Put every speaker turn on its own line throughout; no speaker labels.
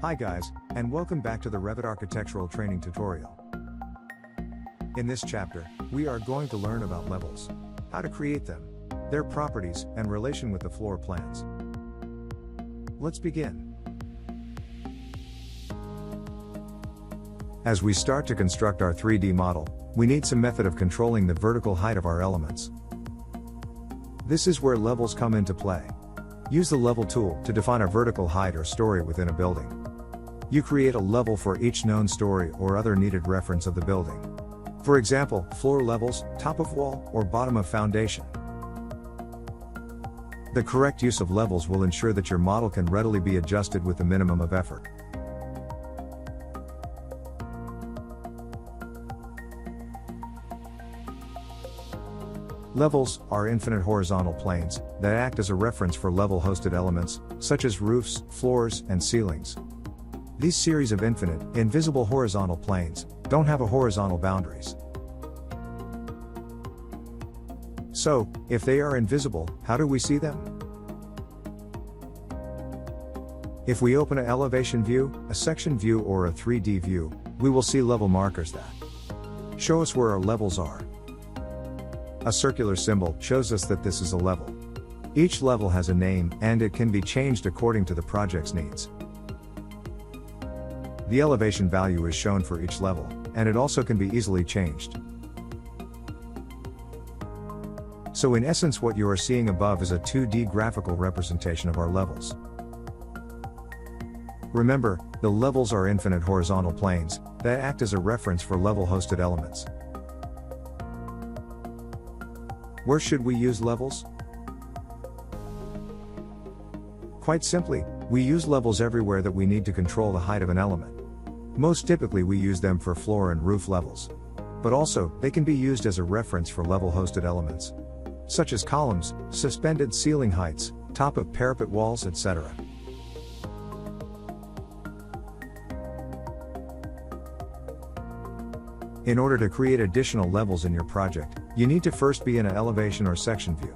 Hi guys, and welcome back to the Revit architectural training tutorial. In this chapter, we are going to learn about levels, how to create them, their properties, and relation with the floor plans. Let's begin. As we start to construct our 3D model, we need some method of controlling the vertical height of our elements. This is where levels come into play. Use the level tool to define a vertical height or story within a building. You create a level for each known story or other needed reference of the building. For example, floor levels, top of wall, or bottom of foundation. The correct use of levels will ensure that your model can readily be adjusted with the minimum of effort. Levels are infinite horizontal planes that act as a reference for level-hosted elements, such as roofs, floors, and ceilings. These series of infinite, invisible horizontal planes don't have horizontal boundaries. So, if they are invisible, how do we see them? If we open an elevation view, a section view, or a 3D view, we will see level markers that show us where our levels are. A circular symbol shows us that this is a level. Each level has a name, and it can be changed according to the project's needs. The elevation value is shown for each level, and it also can be easily changed. So in essence, what you are seeing above is a 2D graphical representation of our levels. Remember, the levels are infinite horizontal planes that act as a reference for level-hosted elements. Where should we use levels? Quite simply, we use levels everywhere that we need to control the height of an element. Most typically we use them for floor and roof levels. But also, they can be used as a reference for level-hosted elements, such as columns, suspended ceiling heights, top of parapet walls, etc. In order to create additional levels in your project, you need to first be in an elevation or section view.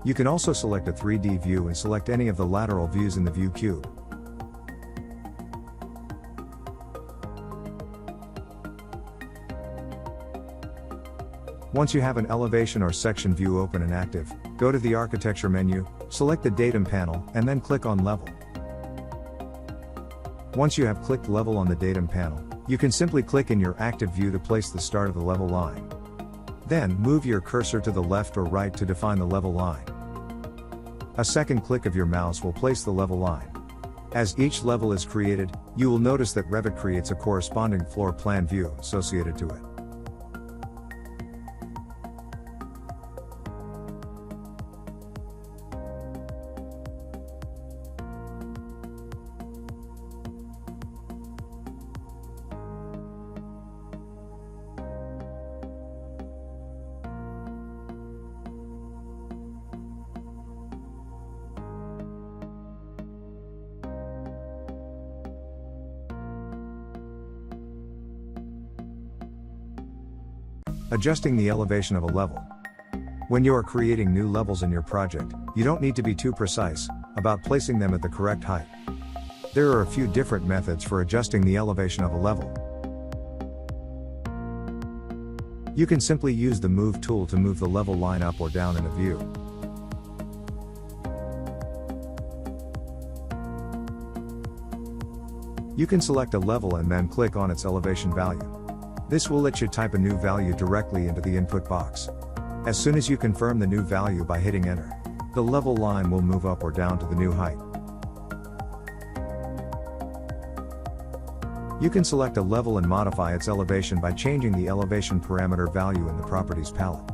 You can also select a 3D view and select any of the lateral views in the view cube. Once you have an elevation or section view open and active, go to the Architecture menu, select the Datum panel, and then click on Level. Once you have clicked Level on the Datum panel, you can simply click in your active view to place the start of the level line. Then, move your cursor to the left or right to define the level line. A second click of your mouse will place the level line. As each level is created, you will notice that Revit creates a corresponding floor plan view associated to it. Adjusting the elevation of a level. When you are creating new levels in your project, you don't need to be too precise about placing them at the correct height. There are a few different methods for adjusting the elevation of a level. You can simply use the Move tool to move the level line up or down in a view. You can select a level and then click on its elevation value. This will let you type a new value directly into the input box. As soon as you confirm the new value by hitting enter, the level line will move up or down to the new height. You can select a level and modify its elevation by changing the elevation parameter value in the Properties palette.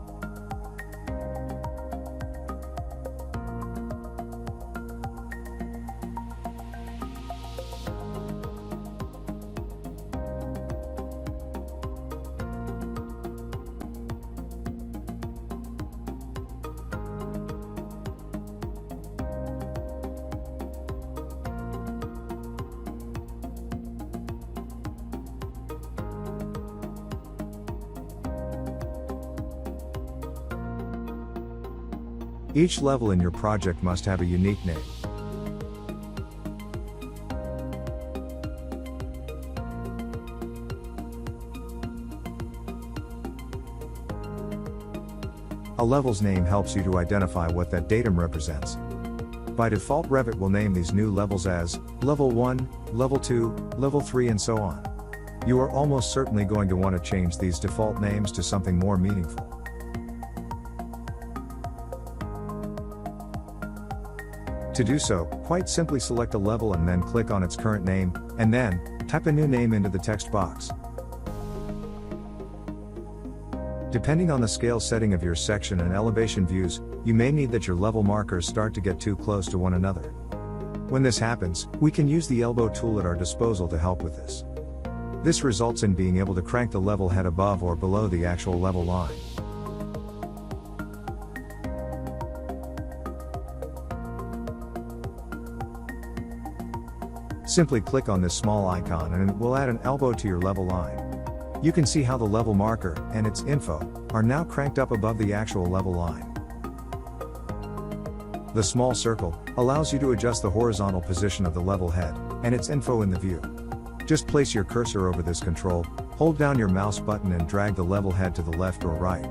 Each level in your project must have a unique name. A level's name helps you to identify what that datum represents. By default, Revit will name these new levels as Level 1, Level 2, Level 3 and so on. You are almost certainly going to want to change these default names to something more meaningful. To do so, quite simply select a level and then click on its current name, and then, type a new name into the text box. Depending on the scale setting of your section and elevation views, you may need that your level markers start to get too close to one another. When this happens, we can use the elbow tool at our disposal to help with this. This results in being able to crank the level head above or below the actual level line. Simply click on this small icon and it will add an elbow to your level line. You can see how the level marker and its info are now cranked up above the actual level line. The small circle allows you to adjust the horizontal position of the level head and its info in the view. Just place your cursor over this control, hold down your mouse button and drag the level head to the left or right.